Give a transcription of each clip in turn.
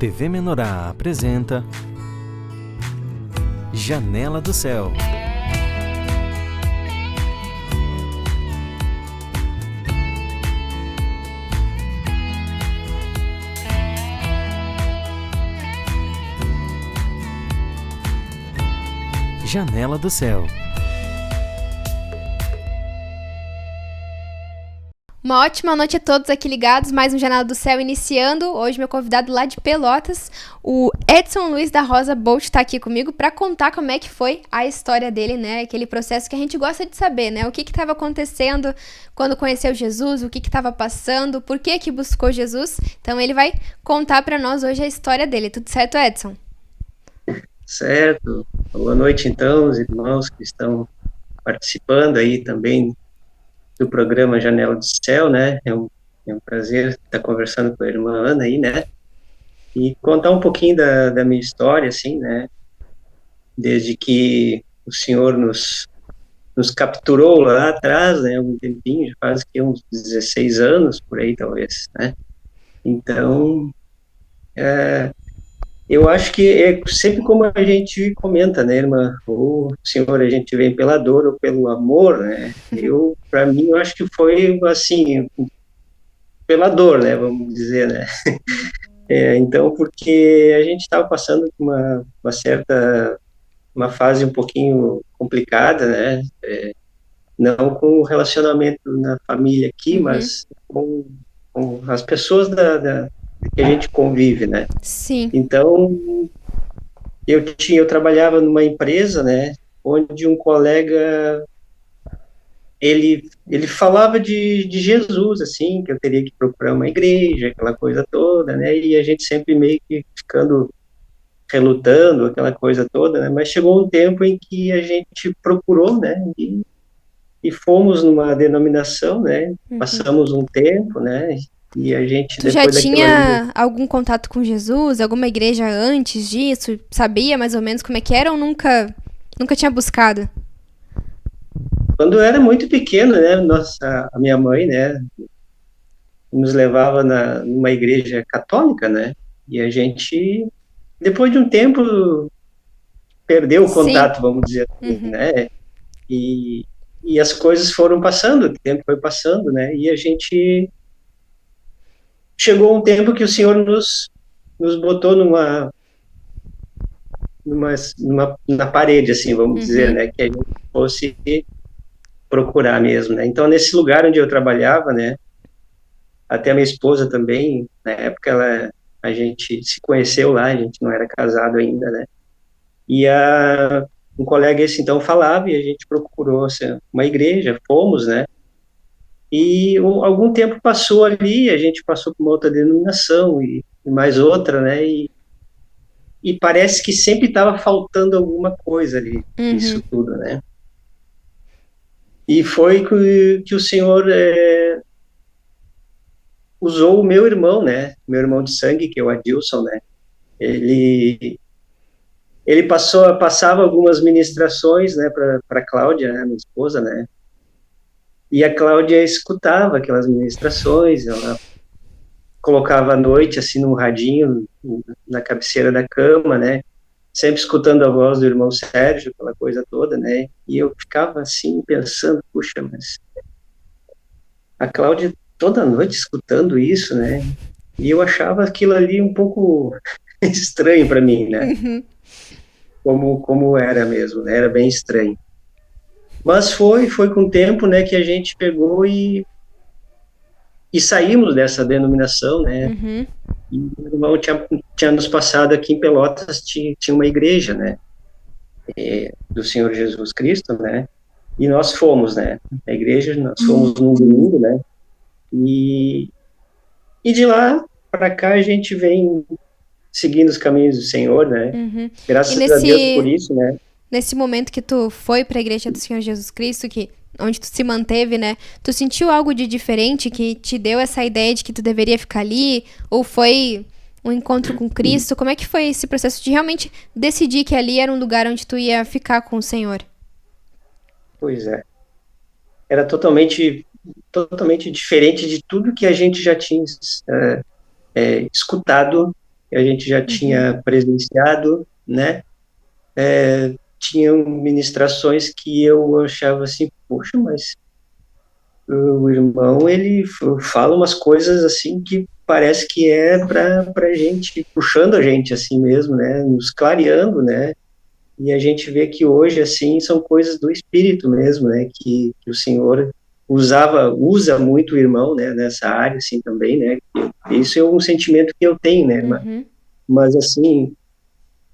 TV Menorá apresenta Janela do Céu. Janela do Céu. Uma ótima noite a todos aqui ligados, mais um Janela do Céu iniciando. Hoje meu convidado lá de Pelotas, o Edson Luiz da Rosa Bolt, está aqui comigo para contar como é que foi a história dele, né? Aquele processo que a gente gosta de saber, né? O que estava acontecendo quando conheceu Jesus, o que estava passando, por que buscou Jesus. Então ele vai contar para nós hoje a história dele. Tudo certo, Edson? Certo. Boa noite, então, os irmãos que estão participando aí também do programa Janela do Céu, né? É um prazer estar conversando com a irmã Ana aí, né? E contar um pouquinho da minha história, assim, né? Desde que o Senhor nos capturou lá atrás, né? Um tempinho, já faz que uns 16 anos, por aí, talvez, né? Então, eu acho que é sempre como a gente comenta, né, irmã? O Senhor, a gente vem pela dor ou pelo amor, né? Para mim, eu acho que foi, assim, pela dor, né, vamos dizer, né? Então, porque a gente estava passando por uma fase um pouquinho complicada, né? Não com o relacionamento na família aqui, mas com as pessoas que a gente convive, né? Sim. Então, eu trabalhava numa empresa, né, onde um colega, ele falava de Jesus, assim, que eu teria que procurar uma igreja, aquela coisa toda, né, e a gente sempre meio que ficando relutando, aquela coisa toda, né, mas chegou um tempo em que a gente procurou, né, e fomos numa denominação, né, passamos um tempo, né, e a gente, Tu já depois daquilo ali... tinha algum contato com Jesus, alguma igreja antes disso? Sabia mais ou menos como é que era ou nunca tinha buscado? Quando eu era muito pequeno, né, a minha mãe, né, nos levava numa igreja católica, né, e a gente, depois de um tempo, perdeu o Sim. contato, vamos dizer assim, né, e as coisas foram passando, o tempo foi passando, né, e a gente chegou um tempo que o Senhor nos botou na parede, assim, vamos dizer, né, que a gente fosse procurar mesmo, né, então nesse lugar onde eu trabalhava, né, até a minha esposa também, na época a gente se conheceu lá, a gente não era casado ainda, né? E um colega esse então falava e a gente procurou assim, uma igreja, fomos, né? E algum tempo passou ali, a gente passou por uma outra denominação e mais outra, né? E parece que sempre estava faltando alguma coisa ali, isso tudo, né? E foi que o Senhor usou o meu irmão, né? Meu irmão de sangue, que é o Adilson, né? Ele passava algumas ministrações, né, para Cláudia, né, minha esposa, né? E a Cláudia escutava aquelas ministrações, ela colocava à noite assim num radinho na cabeceira da cama, né? Sempre escutando a voz do irmão Sérgio, aquela coisa toda, né? E eu ficava assim pensando, puxa, mas a Cláudia toda noite escutando isso, né? E eu achava aquilo ali um pouco estranho para mim, né? Como era mesmo, né? Era bem estranho. Mas foi com o tempo, né, que a gente pegou e saímos dessa denominação, né? E o irmão tinha nos passado aqui em Pelotas, tinha uma igreja, né? Do Senhor Jesus Cristo, né? E nós fomos, né? A igreja, nós fomos num domingo, né? E de lá para cá a gente vem seguindo os caminhos do Senhor, né? Graças a Deus por isso, né? Nesse momento que tu foi para a igreja do Senhor Jesus Cristo, onde tu se manteve, né? Tu sentiu algo de diferente que te deu essa ideia de que tu deveria ficar ali? Ou foi um encontro com Cristo? Como é que foi esse processo de realmente decidir que ali era um lugar onde tu ia ficar com o Senhor? Pois é. Era totalmente diferente de tudo que a gente já tinha escutado que a gente já tinha presenciado, né? Tinham ministrações que eu achava assim, poxa, mas o irmão, ele fala umas coisas assim que parece que é para gente, puxando a gente assim mesmo, né? Nos clareando, né? E a gente vê que hoje, assim, são coisas do espírito mesmo, né? Que o Senhor usa muito o irmão, né? Nessa área, assim, também, né? Isso é um sentimento que eu tenho, né, irmã? Uhum. Mas, assim,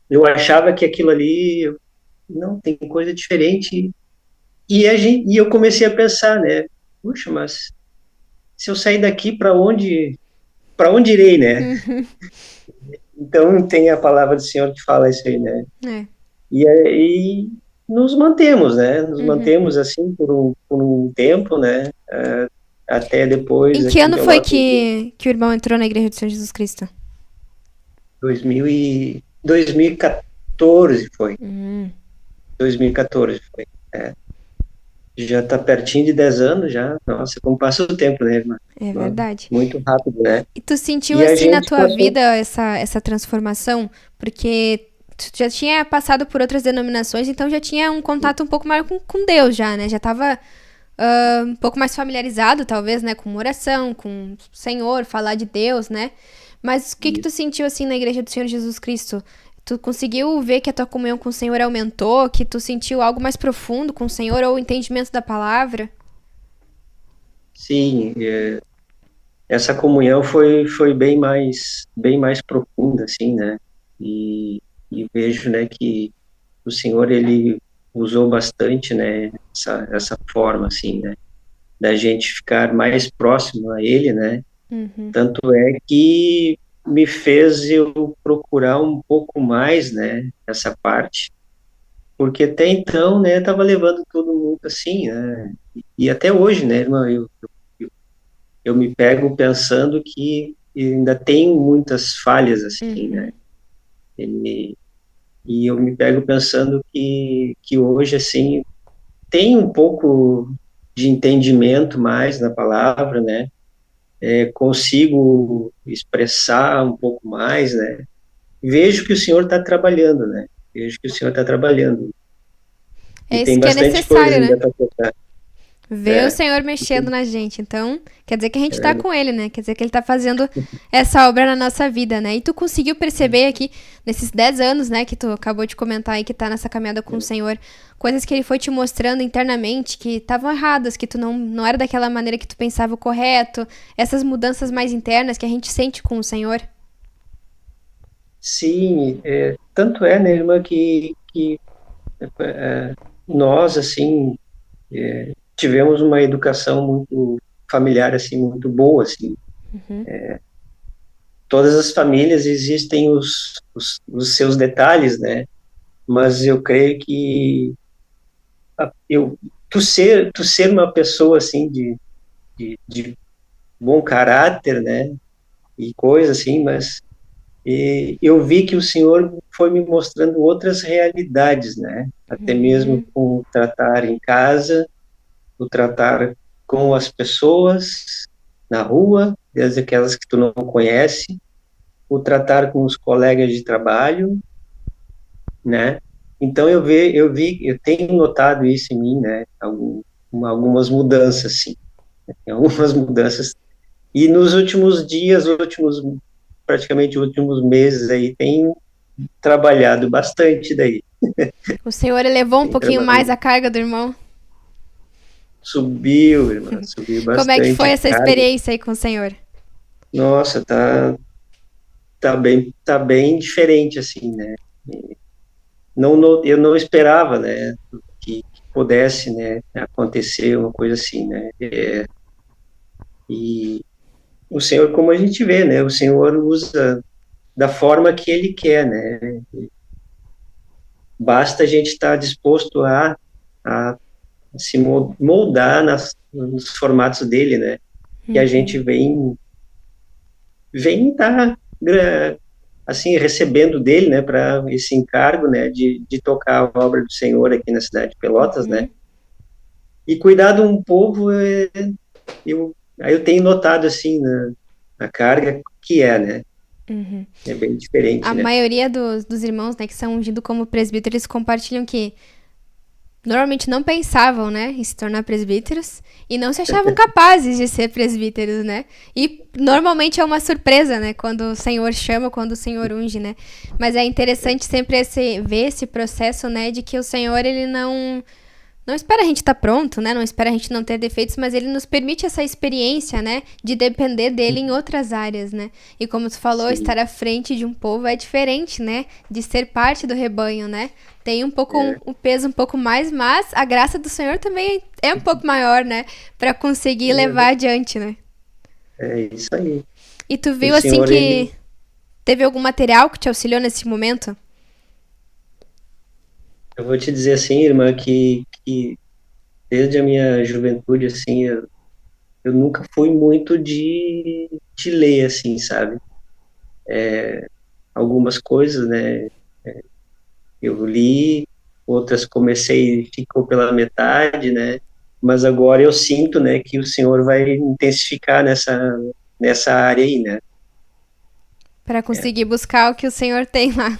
eu achava que aquilo ali, não, tem coisa diferente. E eu comecei a pensar, né? Puxa, mas se eu sair daqui, para onde irei, né? Uhum. Então, tem a palavra do Senhor que fala isso aí, né? É. E aí nos mantemos, né? Nos Uhum. mantemos assim por um tempo, né? Até depois Em que aqui em ano foi Pelotas, que o irmão entrou na Igreja do Senhor Jesus Cristo? 2014 foi. Hum. 2014 foi. É. Já está pertinho de 10 anos já. Nossa, como passa o tempo, né, irmã? É verdade. Muito rápido, né? E tu sentiu E a assim na gente tua passou. vida essa transformação? Porque tu já tinha passado por outras denominações, então já tinha um contato um pouco maior com Deus já, né? Já tava um pouco mais familiarizado, talvez, né? Com oração, com o Senhor, falar de Deus, né? Mas o que tu sentiu assim na Igreja do Senhor Jesus Cristo? Tu conseguiu ver que a tua comunhão com o Senhor aumentou? Que tu sentiu algo mais profundo com o Senhor ou o entendimento da palavra? Sim, essa comunhão foi bem mais profunda, assim, né? E vejo, né, que o Senhor, ele usou bastante, né, essa forma, assim, né, da gente ficar mais próximo a Ele, né, Uhum. tanto é que me fez eu procurar um pouco mais, né, essa parte, porque até então, né, estava levando todo mundo assim, né, e até hoje, né, irmão, eu me pego pensando que ainda tem muitas falhas, assim, né, Uhum. e eu me pego pensando que hoje, assim, tem um pouco de entendimento mais na palavra, né? Consigo expressar um pouco mais, né? Vejo que o Senhor está trabalhando, né? Vejo que o Senhor está trabalhando. E É tem isso que é bastante coisa necessário, né? ainda para tocar. Ver o É, Senhor mexendo na gente. Então, quer dizer que a gente tá com Ele, né? Quer dizer que Ele tá fazendo essa obra na nossa vida, né? E tu conseguiu perceber aqui, nesses 10 anos, né, que tu acabou de comentar aí, que tá nessa caminhada com o Senhor, coisas que Ele foi te mostrando internamente que estavam erradas, que tu não era daquela maneira que tu pensava o correto, essas mudanças mais internas que a gente sente com o Senhor. sim, tanto é, né, irmã, que nós, assim, tivemos uma educação muito familiar, assim, muito boa, assim. Todas as famílias existem os seus detalhes, né? Mas eu creio que eu, tu ser uma pessoa assim de bom caráter, né? E coisa assim, mas eu vi que o Senhor foi me mostrando outras realidades, né? Até mesmo Uhum. com o tratar em casa, o tratar com as pessoas na rua, desde aquelas que tu não conhece, o tratar com os colegas de trabalho, né? Então eu tenho notado isso em mim, né? Algumas mudanças, sim, algumas mudanças. E nos últimos dias, praticamente últimos meses aí, tenho trabalhado bastante daí. O Senhor elevou um Tenho pouquinho mais trabalhado. a carga do irmão. Subiu, irmã, subiu Como é que bastante foi a essa carga. experiência aí com o Senhor? Nossa, tá bem diferente, assim, né? Eu não esperava, né, que pudesse, né, acontecer uma coisa assim, né? E o Senhor, como a gente vê, né? O Senhor usa da forma que Ele quer, né? Basta a gente estar disposto a se moldar nos formatos dele, né? Que a gente vem tá, assim, recebendo dele, né? Para esse encargo, né? De tocar a obra do Senhor aqui na cidade de Pelotas, né? Uhum. E cuidar de um povo, aí eu tenho notado, assim, na carga que é, né? É bem diferente, A né? maioria dos irmãos, né, que são ungidos como presbíteros, eles compartilham que normalmente não pensavam, né, em se tornar presbíteros e não se achavam capazes de ser presbíteros, né? E normalmente é uma surpresa, né, quando o Senhor chama, quando o Senhor unge, né? Mas é interessante sempre ver esse processo, né, de que o Senhor, ele não espera a gente estar pronto, né? Não espera a gente não ter defeitos, mas ele nos permite essa experiência, né? De depender dele em outras áreas, né? E como tu falou, Sim, estar à frente de um povo é diferente, né? De ser parte do rebanho, né? Tem um pouco é, um peso um pouco mais, mas a graça do Senhor também é um pouco maior, né? Pra conseguir levar adiante, né? é isso aí. E tu E o viu assim Senhor, ele, que teve algum material que te auxiliou nesse momento? eu vou te dizer assim, irmã, que desde a minha juventude, assim, eu nunca fui muito de ler, assim, sabe? Algumas coisas, né? Eu li, outras comecei e ficou pela metade, né? Mas agora eu sinto, né, que o Senhor vai intensificar nessa área aí, né? Pra conseguir buscar o que o Senhor tem lá.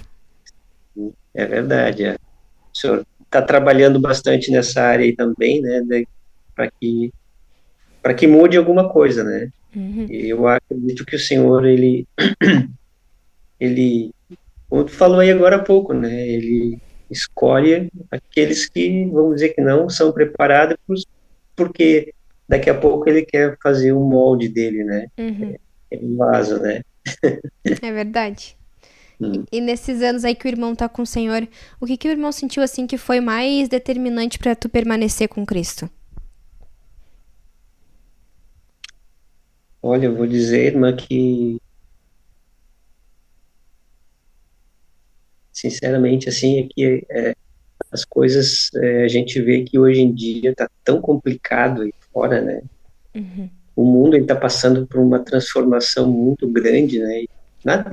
É verdade, é. O Senhor está trabalhando bastante nessa área aí também, né? Para que mude alguma coisa, né? E eu acredito que o Senhor, ele, como tu falou aí agora há pouco, né? Ele escolhe aqueles que, vamos dizer que não, são preparados porque daqui a pouco ele quer fazer o molde dele, né? É um vaso, né? É verdade. Hum. E nesses anos aí que o irmão tá com o Senhor, o que que o irmão sentiu assim que foi mais determinante pra tu permanecer com Cristo? Olha, eu vou dizer, irmã, que, sinceramente, assim, é que as coisas, a gente vê que hoje em dia tá tão complicado aí fora, né? O mundo está passando por uma transformação muito grande, né?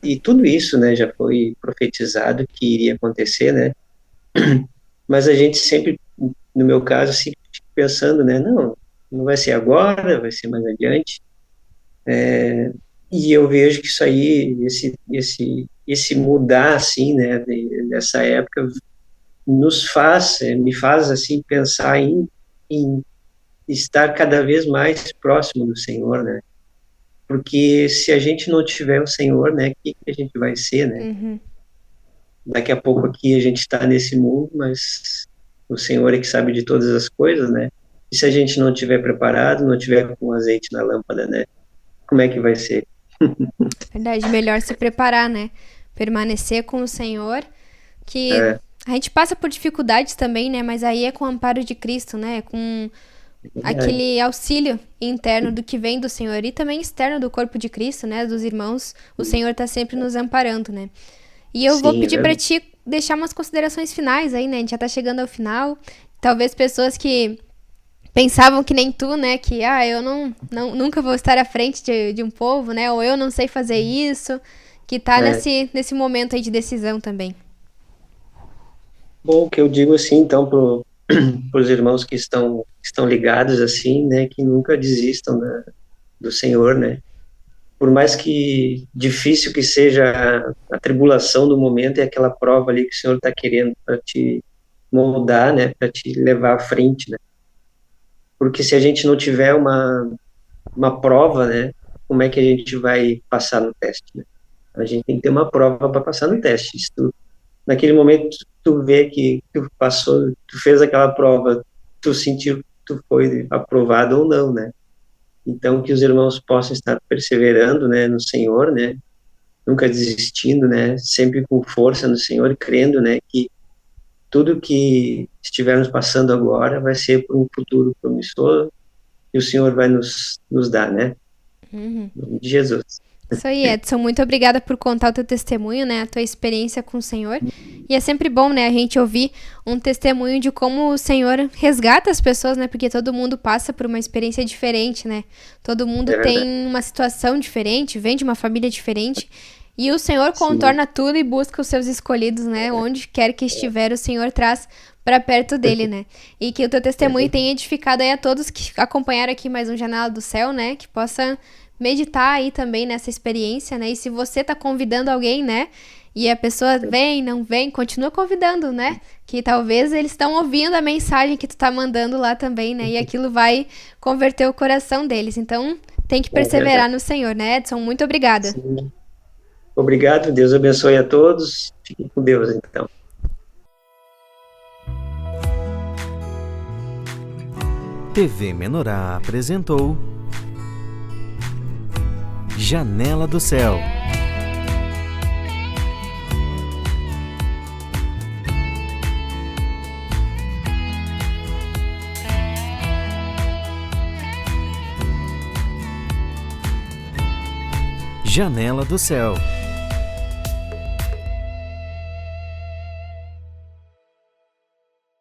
E tudo isso, né, já foi profetizado que iria acontecer, né? Mas a gente sempre, no meu caso, sempre fica pensando, né? Não vai ser agora, vai ser mais adiante. E eu vejo que isso aí, esse mudar, assim, né, dessa época, me faz, assim, pensar em estar cada vez mais próximo do Senhor, né? Porque se a gente não tiver o Senhor, né, o que que a gente vai ser, né? Daqui a pouco aqui a gente está nesse mundo, mas o Senhor é que sabe de todas as coisas, né? E se a gente não tiver preparado, não tiver com azeite na lâmpada, né? Como é que vai ser? Verdade, melhor se preparar, né? Permanecer com o Senhor, que É, a gente passa por dificuldades também, né? Mas aí é com o amparo de Cristo, né? Com verdade. aquele auxílio interno do que vem do Senhor e também externo do corpo de Cristo, né? Dos irmãos, o Senhor tá sempre nos amparando, né? E eu vou Sim, é pedir pra verdade. ti deixar umas considerações finais aí, né? A gente já tá chegando ao final. Talvez pessoas que pensavam que nem tu, né? Que, eu nunca vou estar à frente de um povo, né? Ou eu não sei fazer isso. Que tá É. nesse momento aí de decisão também. Bom, o que eu digo assim, então, para os irmãos que estão ligados assim, né, que nunca desistam do Senhor, né? Por mais que difícil que seja a tribulação do momento, é aquela prova ali que o Senhor está querendo para te moldar, né, para te levar à frente, né? Porque se a gente não tiver uma prova, né, como é que a gente vai passar no teste, né? A gente tem que ter uma prova para passar no teste. Se tu, naquele momento tu vê que tu passou, tu fez aquela prova, tu sentiu que tu foi aprovado ou não, né? Então que os irmãos possam estar perseverando, né, no Senhor, né? Nunca desistindo, né? Sempre com força no Senhor, crendo, né, que tudo que estivermos passando agora vai ser para um futuro promissor e o Senhor vai nos dar, né? Em nome de Jesus. Isso aí, Edson. Muito obrigada por contar o teu testemunho, né? A tua experiência com o Senhor. E é sempre bom, né? A gente ouvir um testemunho de como o Senhor resgata as pessoas, né? Porque todo mundo passa por uma experiência diferente, né? Todo mundo É tem verdade. uma situação diferente, vem de uma família diferente. E o Senhor Sim, contorna tudo e busca os seus escolhidos, né? Onde quer que estiver, o Senhor traz para perto dele, né? E que o teu é testemunho tenha edificado aí a todos que acompanharam aqui mais um Janela do Céu, né? Que possa meditar aí também nessa experiência, né? E se você tá convidando alguém, né? E a pessoa vem, não vem, continua convidando, né? Que talvez eles estão ouvindo a mensagem que tu tá mandando lá também, né? E aquilo vai converter o coração deles. Então, tem que perseverar no Senhor, né, Edson? Muito obrigada. Sim. Obrigado, Deus abençoe a todos. Fiquem com Deus, então. TV Menorá apresentou Janela do Céu. Janela do Céu.